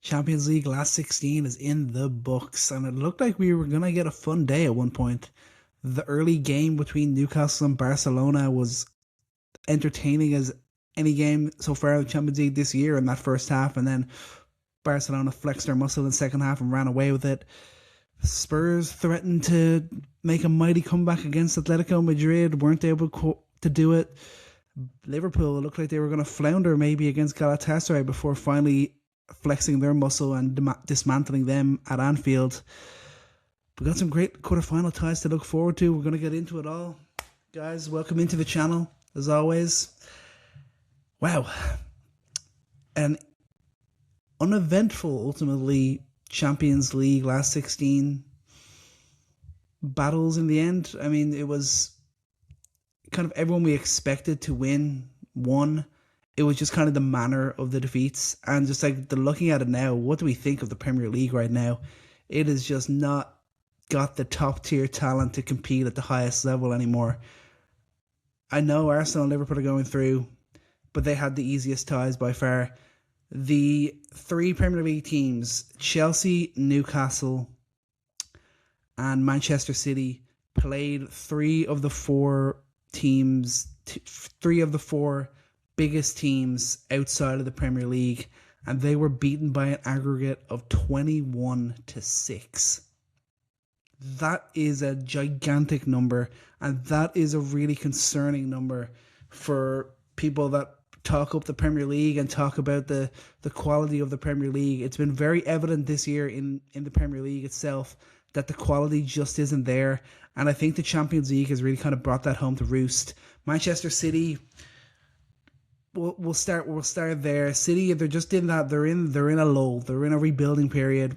Champions League last 16 is in the books, and it looked like we were going to get a fun day at one point. The early game between Newcastle and Barcelona was entertaining as any game so far in the Champions League this year in that first half, and then Barcelona flexed their muscle in the second half and ran away with it. Spurs threatened to make a mighty comeback against Atletico Madrid, weren't able to do it. Liverpool looked like they were going to flounder maybe against Galatasaray before finally flexing their muscle and dismantling them at Anfield. We got some great quarterfinal ties to look forward to. We're going to get into it all. Guys, welcome into the channel, as always. Wow. An uneventful, ultimately, Champions League last 16 battles in the end. I mean, it was kind of everyone we expected to won. It was just kind of the manner of the defeats, and just like looking at it now, what do we think of the Premier League right now? It is just not got the top tier talent to compete at the highest level anymore. I know Arsenal and Liverpool are going through, but they had the easiest ties by far. The three Premier League teams, Chelsea, Newcastle, and Manchester City, played three of the four biggest teams outside of the Premier League, and they were beaten by an aggregate of 21-6. That is a gigantic number, and that is a really concerning number for people that talk up the Premier League and talk about the quality of the Premier League. It's been very evident this year in the Premier League itself that the quality just isn't there, and I think the Champions League has really kind of brought that home to roost. Manchester City, we'll start there. City, they're just in that they're in a lull. They're in a rebuilding period.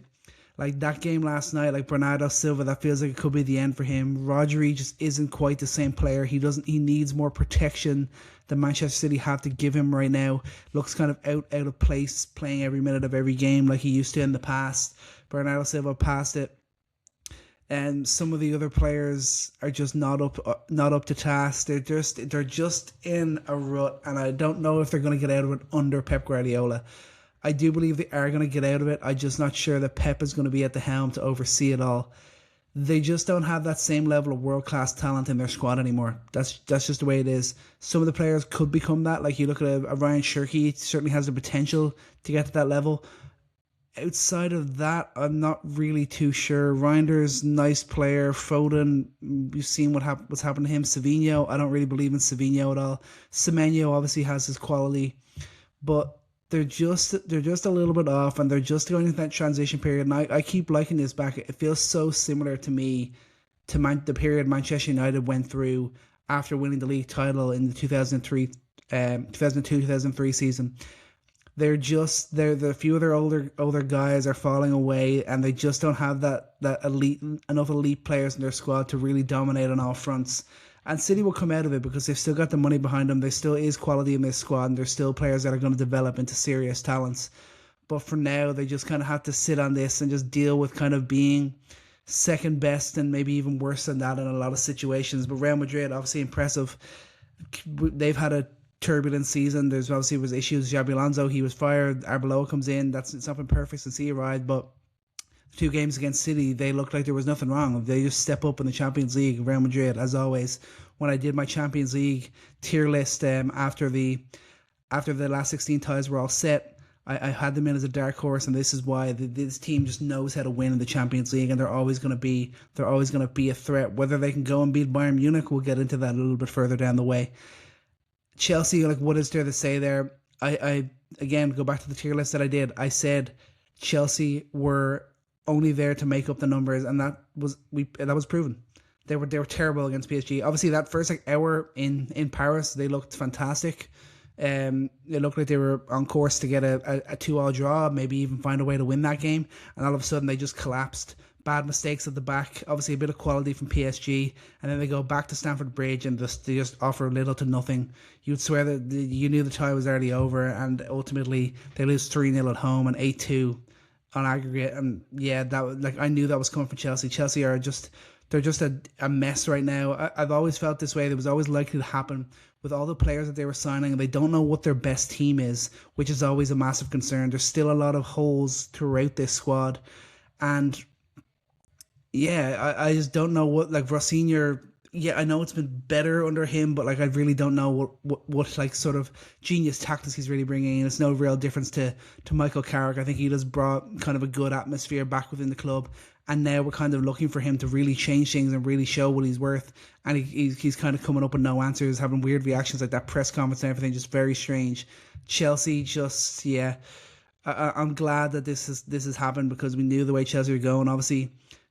Like that game last night, like Bernardo Silva, that feels like it could be the end for him. Rodri just isn't quite the same player. He needs more protection than Manchester City have to give him right now. Looks kind of out of place, playing every minute of every game like he used to in the past. Bernardo Silva passed it. And some of the other players are just not up to task. They're just in a rut, and I don't know if they're going to get out of it under Pep Guardiola. I do believe they are going to get out of it. I'm just not sure that Pep is going to be at the helm to oversee it all. They just don't have that same level of world-class talent in their squad anymore. That's just the way it is. Some of the players could become that. Like you look at a Ryan Shirky, certainly has the potential to get to that level. Outside of that, I'm not really too sure. Reinders, nice player. Foden, you've seen what's happened to him. Savinho, I don't really believe in Savinho at all. Semenyo obviously has his quality, but they're just a little bit off, and they're just going into that transition period. And I keep liking this back. It feels so similar to me to the period Manchester United went through after winning the league title in the 2002-2003 season. The few of their older guys are falling away, and they just don't have that enough elite players in their squad to really dominate on all fronts. And City will come out of it because they've still got the money behind them. There still is quality in this squad, and there's still players that are going to develop into serious talents. But for now, they just kind of have to sit on this and just deal with kind of being second best and maybe even worse than that in a lot of situations. But Real Madrid, obviously impressive. They've had a turbulent season. There's obviously was issues. Xabi Alonso, he was fired. Arbeloa comes in. It's not been perfect since he arrived, but 2 games against City, they looked like there was nothing wrong. They just step up in the Champions League. Real Madrid, as always. When I did my Champions League tier list after the last 16 ties were all set, I had them in as a dark horse, and this is why this team just knows how to win in the Champions League, and they're always going to be a threat. Whether they can go and beat Bayern Munich, we'll get into that a little bit further down the way. Chelsea, like, what is there to say there? I again go back to the tier list that I did. I said Chelsea were only there to make up the numbers, and that was proven. They were terrible against PSG. Obviously, that first hour in Paris, they looked fantastic. It looked like they were on course to get a 2-2 draw, maybe even find a way to win that game. And all of a sudden, they just collapsed. Bad mistakes at the back. Obviously, a bit of quality from PSG, and then they go back to Stamford Bridge and they just offer little to nothing. You'd swear that you knew the tie was already over, and ultimately they lose 3-0 at home and 8-2 on aggregate. And yeah, I knew that was coming from Chelsea. Chelsea are just. They're just a mess right now. I've always felt this way. It was always likely to happen with all the players that they were signing, they don't know what their best team is, which is always a massive concern. There's still a lot of holes throughout this squad, and yeah, I just don't know what, like, Rossignol. Yeah, I know it's been better under him, but like I really don't know what like sort of genius tactics he's really bringing in. It's no real difference to Michael Carrick. I think he just brought kind of a good atmosphere back within the club, and now we're kind of looking for him to really change things and really show what he's worth. And he's kind of coming up with no answers, having weird reactions like that press conference and everything, just very strange. Chelsea, just yeah, I'm glad that this has happened, because we knew the way Chelsea were going. Obviously,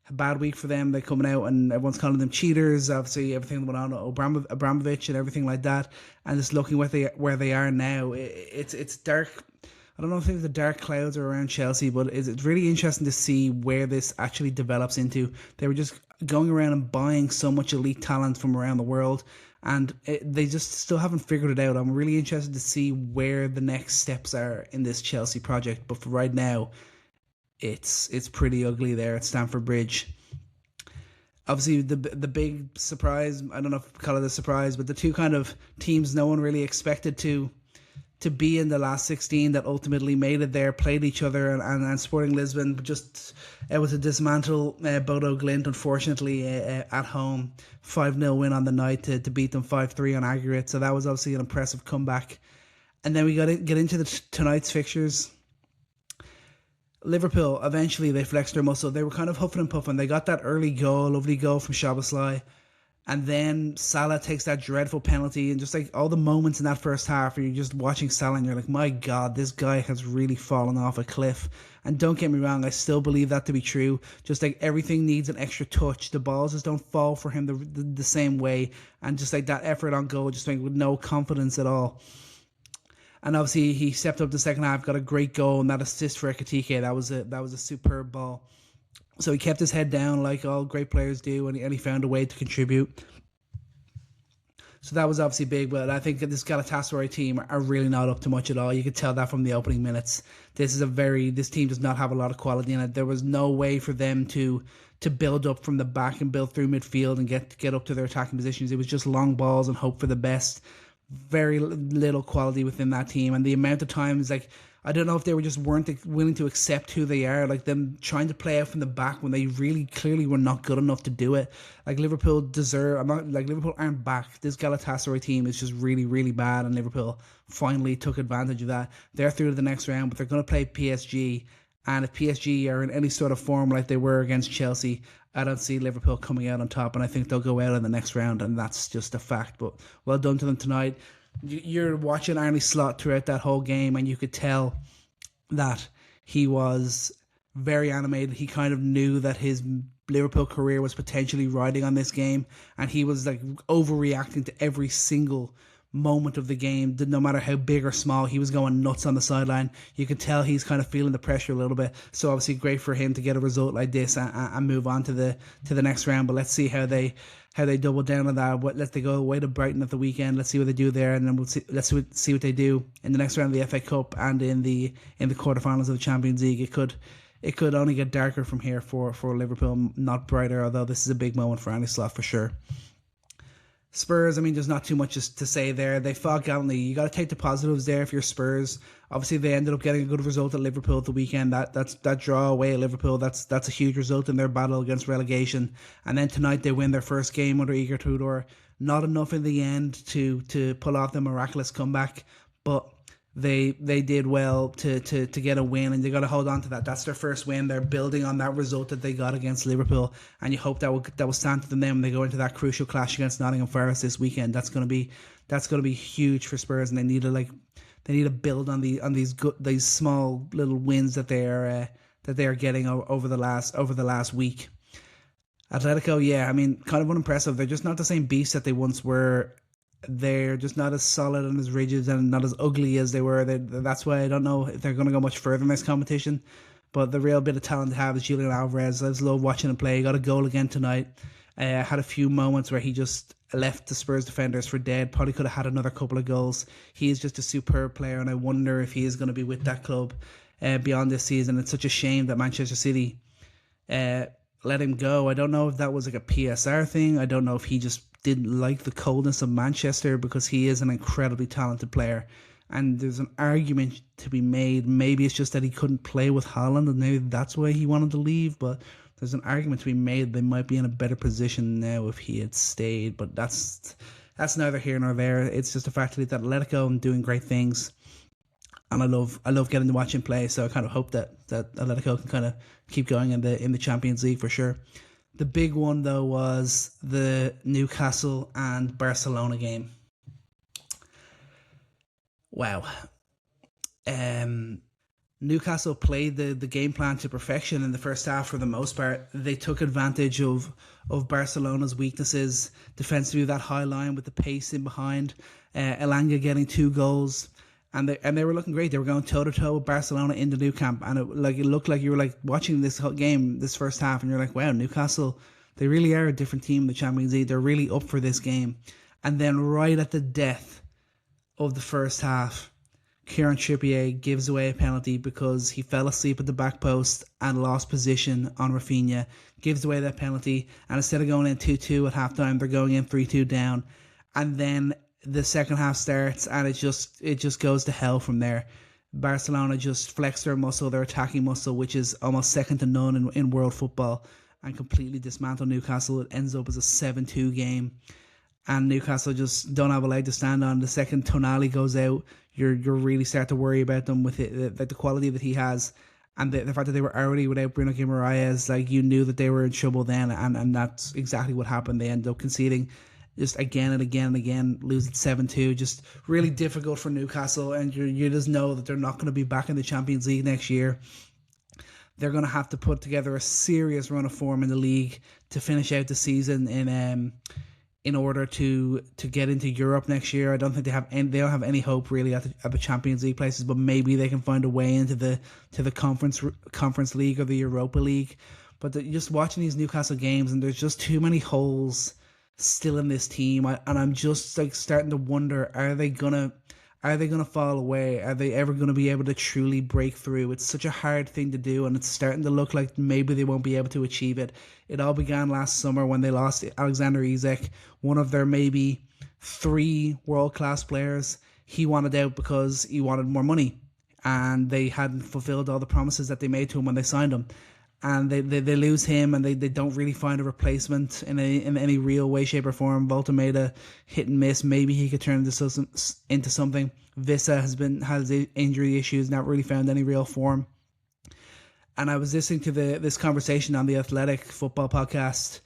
a bad week for them. They're coming out and everyone's calling them cheaters. Obviously, everything that went on with Abramovich and everything like that. And just looking where they are now, it's dark. I don't know if the dark clouds are around Chelsea, but it's really interesting to see where this actually develops into. They were just going around and buying so much elite talent from around the world, and they just still haven't figured it out. I'm really interested to see where the next steps are in this Chelsea project. But for right now, it's pretty ugly there at Stamford Bridge. Obviously, the big surprise, I don't know if I call it a surprise, but the two kind of teams no one really expected to be in the Last-16 that ultimately made it there, played each other, and Sporting Lisbon just able to dismantle Bodo Glimt, unfortunately, at home. 5-0 win on the night to beat them 5-3 on aggregate, so that was obviously an impressive comeback. And then we got to get into tonight's fixtures. Liverpool, eventually they flexed their muscle. They were kind of huffing and puffing. They got that early goal, lovely goal from Szoboszlai. And then Salah takes that dreadful penalty, and just like all the moments in that first half where you're just watching Salah and you're like, my God, this guy has really fallen off a cliff. And don't get me wrong, I still believe that to be true. Just like everything needs an extra touch. The balls just don't fall for him the same way. And just like that effort on goal, just like with no confidence at all. And obviously he stepped up the second half, got a great goal, and that assist for Ekitike, that was a superb ball. So he kept his head down like all great players do, and he found a way to contribute. So that was obviously big, but I think this Galatasaray team are really not up to much at all. You could tell that from the opening minutes. This team does not have a lot of quality in it. There was no way for them to build up from the back and build through midfield and get up to their attacking positions. It was just long balls and hope for the best. Very little quality within that team, and the amount of times, like, I don't know if they weren't willing to accept who they are, like them trying to play out from the back when they really clearly were not good enough to do it. Like Liverpool aren't back. This Galatasaray team is just really, really bad, and Liverpool finally took advantage of that. They're through to the next round, but they're going to play PSG, and if PSG are in any sort of form like they were against Chelsea, I don't see Liverpool coming out on top, and I think they'll go out in the next round, and that's just a fact. But well done to them tonight. You're watching Arne Slot throughout that whole game, and you could tell that he was very animated. He kind of knew that his Liverpool career was potentially riding on this game, and he was like overreacting to every single moment of the game, no matter how big or small. He was going nuts on the sideline. You could tell he's kind of feeling the pressure a little bit. So obviously great for him to get a result like this and move on to the next round. But let's see how they double down on that. Let they go away to Brighton at the weekend. Let's see what they do there, and then let's see what they do in the next round of the FA Cup and in the quarterfinals of the Champions League. It could only get darker from here for Liverpool, not brighter. Although this is a big moment for Arne Slot for sure. Spurs, I mean, there's not too much to say there. They fought gallantly. You got to take the positives there if you're Spurs. Obviously, they ended up getting a good result at Liverpool at the weekend. That draw away at Liverpool, that's a huge result in their battle against relegation. And then tonight they win their first game under Igor Tudor. Not enough in the end to pull off the miraculous comeback, but they did well to get a win, and they got to hold on to that. That's their first win. They're building on that result that they got against Liverpool, and you hope that will stand to them when they go into that crucial clash against Nottingham Forest this weekend. That's going to be huge for Spurs, and they need to build on these small little wins that they are getting over the last week. Atletico, yeah, I mean, kind of unimpressive. They're just not the same beast that they once were. They're just not as solid and as rigid and not as ugly as they were. That's why I don't know if they're going to go much further in this competition. But the real bit of talent to have is Julian Alvarez. I just love watching him play. He got a goal again tonight. Had a few moments where he just left the Spurs defenders for dead. Probably could have had another couple of goals. He is just a superb player, and I wonder if he is going to be with that club beyond this season. It's such a shame that Manchester City let him go. I don't know if that was like a PSR thing. I don't know if he just didn't like the coldness of Manchester because he is an incredibly talented player. And there's an argument to be made. Maybe it's just that he couldn't play with Haaland, and maybe that's why he wanted to leave. But there's an argument to be made they might be in a better position now if he had stayed. But that's neither here nor there. It's just a fact that Atletico and doing great things, and I love getting to watch him play. So I kind of hope that Atletico can kind of keep going in the Champions League for sure. The big one though was the Newcastle and Barcelona game. Wow. Newcastle played the game plan to perfection in the first half for the most part. They took advantage of Barcelona's weaknesses defensively, that high line with the pace in behind. Elanga getting 2 goals, and they were looking great. They were going toe to toe with Barcelona in the Nou Camp, and it looked like you were like watching this whole game, this first half, and you're like, wow, Newcastle, they really are a different team in the Champions League. They're really up for this game. And then right at the death of the first half, Kieran Trippier gives away a penalty because he fell asleep at the back post and lost position on Rafinha. Gives away that penalty, and instead of going in 2-2 at halftime, they're going in 3-2 down. And then the second half starts, and it just goes to hell from there. Barcelona just flex their muscle, their attacking muscle, which is almost second to none in world football, and completely dismantle Newcastle. It ends up as a 7-2 game. And Newcastle just don't have a leg to stand on. The second Tonali goes out, you're really start to worry about them with the quality that he has, and the fact that they were already without Bruno Guimaraes. Like, you knew that they were in trouble then, and that's exactly what happened. They ended up conceding just again and again and again, losing 7-2. Just really difficult for Newcastle, and you just know that they're not going to be back in the Champions League next year. They're going to have to put together a serious run of form in the league to finish out the season in order to get into Europe next year. I don't think they don't have any hope really at the Champions League places, but maybe they can find a way into the conference league or the Europa League. But just watching these Newcastle games, and there's just too many holes still in this team, and I'm just like starting to wonder: are they gonna fall away? Are they ever going to be able to truly break through? It's such a hard thing to do, and it's starting to look like maybe they won't be able to achieve it. It all began last summer when they lost Alexander Isak, one of their maybe 3 world-class players. He wanted out because he wanted more money, and they hadn't fulfilled all the promises that they made to him when they signed him. And they lose him, and they don't really find a replacement in any real way, shape, or form. Volta made a hit and miss. Maybe he could turn into something. Vissa has injury issues, not really found any real form. And I was listening to this conversation on the Athletic Football podcast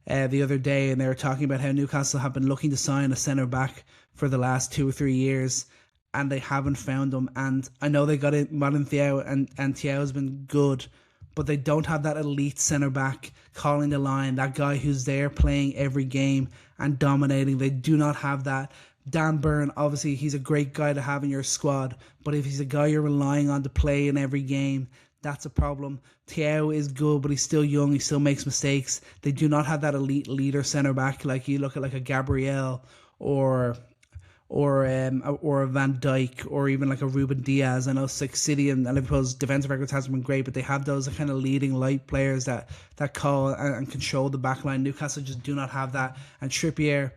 the other day, and they were talking about how Newcastle have been looking to sign a centre back for the last 2 or 3 years, and they haven't found them. And I know they got it, Martin Thiaw, and Thiaw's been good, but they don't have that elite centre back calling the line, that guy who's there playing every game and dominating. They do not have that. Dan Burn, obviously, he's a great guy to have in your squad, but if he's a guy you're relying on to play in every game, that's a problem. Thiaw is good, but he's still young. He still makes mistakes. They do not have that elite leader centre back. Like, you look at like a Gabriel or a Van Dijk, or even like a Ruben Diaz. I know City and Liverpool's defensive records hasn't been great, but they have those kind of leading light players that call and control the back line. Newcastle just do not have that. And Trippier,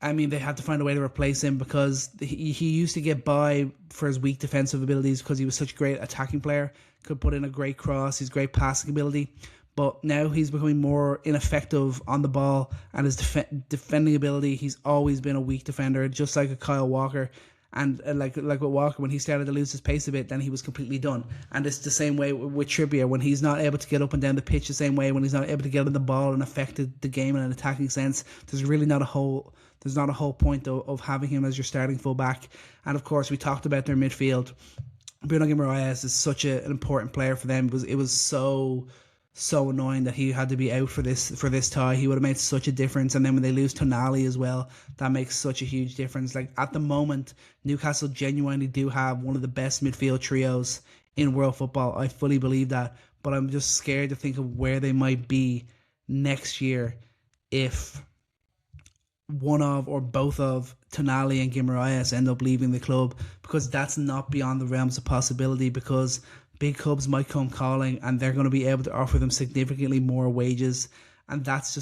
I mean, they had to find a way to replace him because he used to get by for his weak defensive abilities because he was such a great attacking player, could put in a great cross, his great passing ability. But now he's becoming more ineffective on the ball, and his defending ability, he's always been a weak defender, just like a Kyle Walker. And like with Walker, when he started to lose his pace a bit, then he was completely done. And it's the same way with Trippier. When he's not able to get up and down the pitch the same way, when he's not able to get on the ball and affect the game in an attacking sense, there's really not a whole point of having him as your starting fullback. And of course, we talked about their midfield. Bruno Guimaraes is such an important player for them. It was so annoying that he had to be out for this tie. He would have made such a difference. And then when they lose Tonali as well, that makes such a huge difference. Like, at the moment, Newcastle genuinely do have one of the best midfield trios in world football. I fully believe that, but I'm just scared to think of where they might be next year if one of or both of Tonali and Guimaraes end up leaving the club, because that's not beyond the realms of possibility, because big clubs might come calling and they're going to be able to offer them significantly more wages, and that's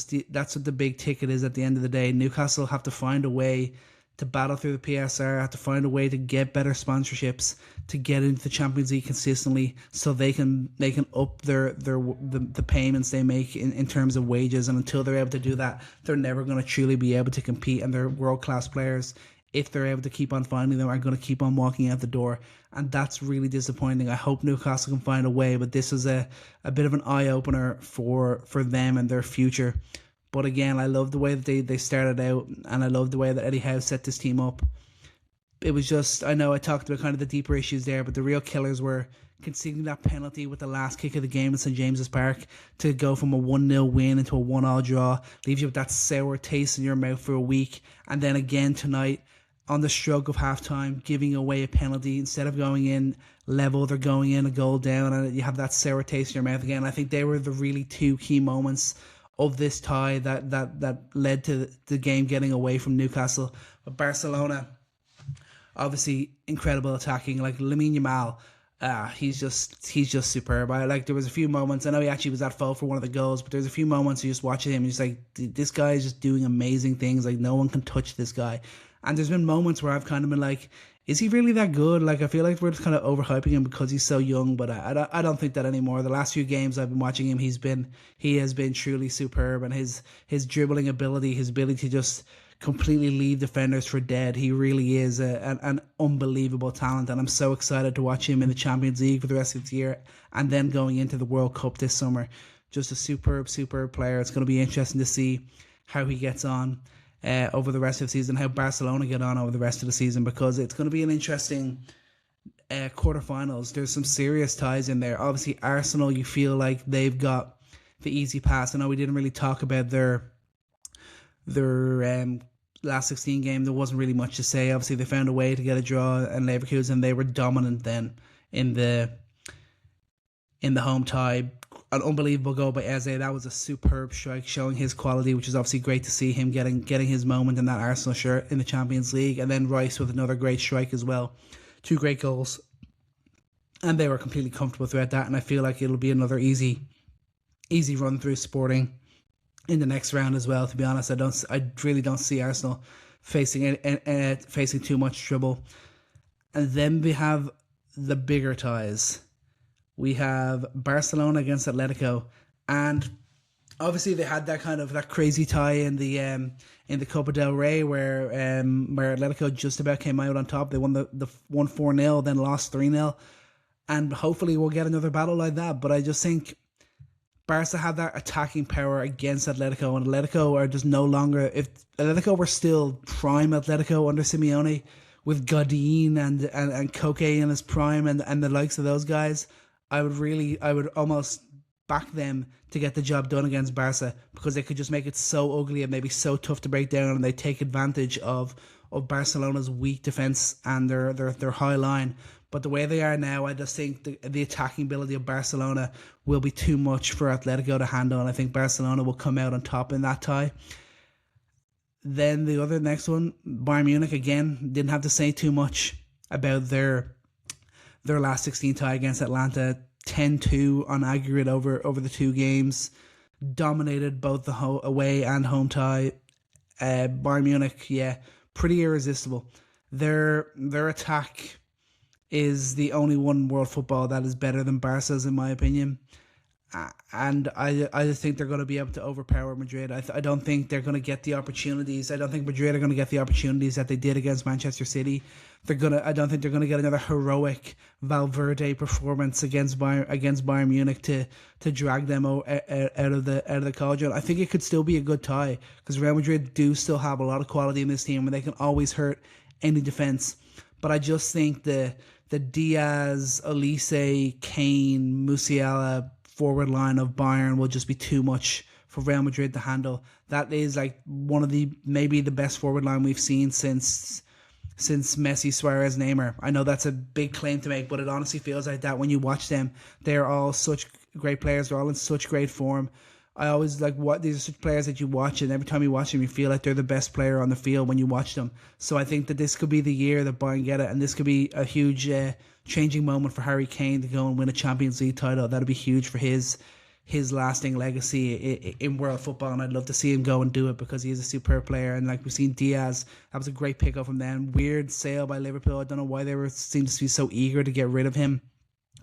what the big ticket is at the end of the day. Newcastle have to find a way to battle through the PSR, have to find a way to get better sponsorships, to get into the Champions League consistently, so they can up the payments they make in terms of wages. And until they're able to do that, they're never going to truly be able to compete. And they're world class players. If they're able to keep on finding them, are going to keep on walking out the door, and that's really disappointing. I hope Newcastle can find a way, but this is a bit of an eye opener for them and their future. But again, I love the way that they started out, and I love the way that Eddie Howe set this team up. It was just, I know I talked about kind of the deeper issues there, but the real killers were conceding that penalty with the last kick of the game at St James's Park to go from a 1-0 win into a 1-1 draw, leaves you with that sour taste in your mouth for a week. And then again tonight, on the stroke of halftime, giving away a penalty instead of going in level, they're going in a goal down, and you have that sour taste in your mouth again. I think they were the really two key moments of this tie that led to the game getting away from Newcastle. But Barcelona, obviously incredible attacking, like Lamine Yamal. He's just superb. There was a few moments, I know he actually was at fault for one of the goals, but there's a few moments you just watching him and you're just like, this guy is just doing amazing things. Like, no one can touch this guy. And there's been moments where I've kind of been like, is he really that good? Like, I feel like we're just kind of overhyping him because he's so young, but I don't think that anymore. The last few games I've been watching him, he has been truly superb, and his dribbling ability, his ability to just completely leave defenders for dead. He really is an unbelievable talent, and I'm so excited to watch him in the Champions League for the rest of the year, and then going into the World Cup this summer. Just a superb player. It's going to be interesting to see how he gets on over the rest of the season, how Barcelona get on over the rest of the season, because it's going to be an interesting quarterfinals. There's some serious ties in there. Obviously, Arsenal, you feel like they've got the easy pass. I know we didn't really talk about their Last-16 game. There wasn't really much to say. Obviously, they found a way to get a draw, and Leverkusen, they were dominant then in the home tie. An unbelievable goal by Eze. That was a superb strike, showing his quality, which is obviously great to see him getting his moment in that Arsenal shirt in the Champions League. And then Rice with another great strike as well. 2 great goals. And they were completely comfortable throughout that. And I feel like it'll be another easy run through Sporting in the next round as well. To be honest, I really don't see Arsenal facing too much trouble. And then we have the bigger ties. We have Barcelona against Atletico, and obviously they had that crazy tie in the Copa del Rey where Atletico just about came out on top. They won the 4-0, then lost 3-0, and hopefully we'll get another battle like that. But I just think Barca have that attacking power against Atletico, and Atletico are just no longer. If Atletico were still prime Atletico under Simeone, with Godin and Koke in his prime and the likes of those guys, I would almost back them to get the job done against Barca, because they could just make it so ugly and they'd be so tough to break down, and they take advantage of Barcelona's weak defense and their high line. But the way they are now, I just think the attacking ability of Barcelona will be too much for Atletico to handle, and I think Barcelona will come out on top in that tie. Then the next one, Bayern Munich, again, didn't have to say too much about their Last-16 tie against Atlanta. 10-2 on aggregate over the 2 games. Dominated both the away and home tie. Bayern Munich, pretty irresistible. Their attack is the only one in world football that is better than Barca's, in my opinion. And I just think they're going to be able to overpower Madrid. I don't think they're going to get the opportunities. I don't think Madrid are going to get the opportunities that they did against Manchester City. I don't think they're going to get another heroic Valverde performance against Bayern Munich to drag them out of the cauldron. I think it could still be a good tie, because Real Madrid do still have a lot of quality in this team, and they can always hurt any defense. But I just think the Diaz, Olise, Kane, Musiala forward line of Bayern will just be too much for Real Madrid to handle. That is like one of maybe the best forward line we've seen since Messi, Suarez, Neymar. I know that's a big claim to make, but it honestly feels like that when you watch them. They're all such great players. They're all in such great form. I always like these are such players that you watch, and every time you watch them, you feel like they're the best player on the field when you watch them. So I think that this could be the year that Bayern get it, and this could be a huge changing moment for Harry Kane to go and win a Champions League title. That'd be huge for his his lasting legacy in world football, and I'd love to see him go and do it because he is a superb player. And like we've seen Diaz, that was a great pickup from them. Weird sale by Liverpool. I don't know why they seemed to be so eager to get rid of him,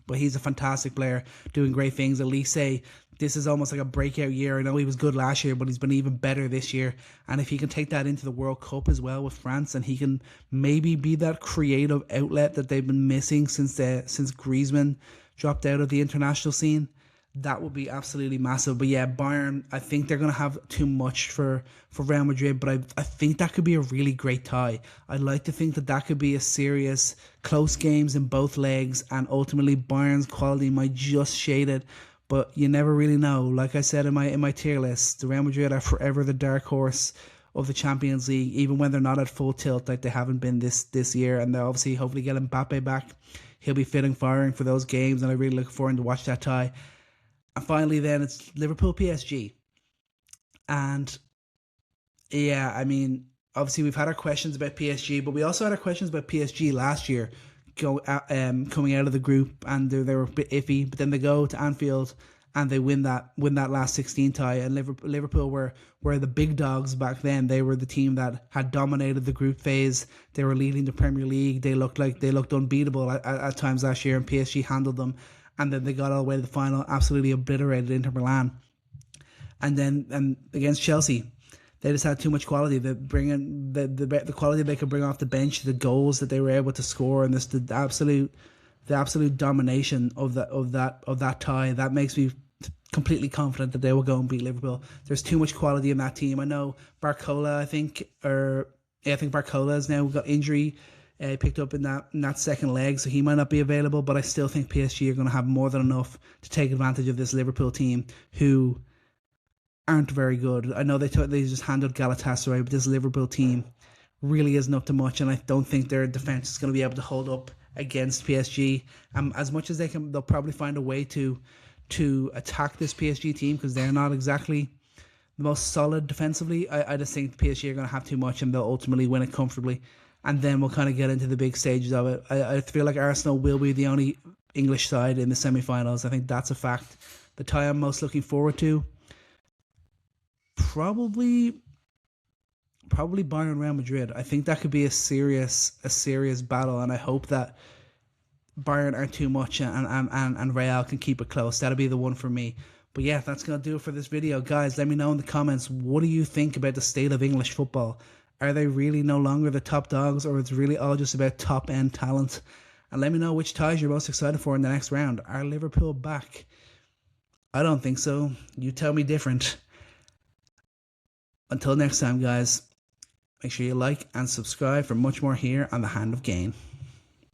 but he's a fantastic player doing great things. Elise, this is almost like a breakout year. I know he was good last year, but he's been even better this year. And if he can take that into the World Cup as well with France, and he can maybe be that creative outlet that they've been missing since Griezmann dropped out of the international scene, that would be absolutely massive. But yeah, Bayern, I think they're going to have too much for Real Madrid, but I think that could be a really great tie. I'd like to think that could be a serious, close games in both legs, and ultimately Bayern's quality might just shade it, but you never really know. Like I said in my tier list, the Real Madrid are forever the dark horse of the Champions League, even when they're not at full tilt like they haven't been this year. And they'll obviously hopefully get Mbappe back. He'll be fit and firing for those games, and I really look forward to watch that tie. And finally, then it's Liverpool PSG. And yeah, I mean, obviously we've had our questions about PSG, but we also had our questions about PSG last year, coming out of the group, and they were a bit iffy. But then they go to Anfield and they win that Last-16 tie. And Liverpool were the big dogs back then. They were the team that had dominated the group phase. They were leading the Premier League. They looked unbeatable at times last year, and PSG handled them. And then they got all the way to the final, absolutely obliterated Inter Milan. And then against Chelsea, they just had too much quality. They bring in the quality they could bring off the bench, the goals that they were able to score, and the absolute domination of that tie. That makes me completely confident that they will go and beat Liverpool. There's too much quality in that team. I know Barcola, I think Barcola has now got injury. Picked up in that second leg, so he might not be available, but I still think PSG are going to have more than enough to take advantage of this Liverpool team, who aren't very good. I know they just handled Galatasaray, but this Liverpool team really isn't up to much, and I don't think their defense is going to be able to hold up against PSG. As much as they can, they'll probably find a way to attack this PSG team, because they're not exactly the most solid defensively. I just think PSG are going to have too much, and they'll ultimately win it comfortably. And then we'll kind of get into the big stages of it. I feel like Arsenal will be the only English side in the semi-finals. I think that's a fact. The tie I'm most looking forward to, probably Bayern Real Madrid. I think that could be a serious battle, and I hope that Bayern aren't too much and Real can keep it close. That'll be the one for me. But yeah, that's going to do it for this video. Guys, let me know in the comments, what do you think about the state of English football? Are they really no longer the top dogs, or it's really all just about top-end talent? And let me know which ties you're most excited for in the next round. Are Liverpool back? I don't think so. You tell me different. Until next time, guys, make sure you like and subscribe for much more here on The Hand of Gaine.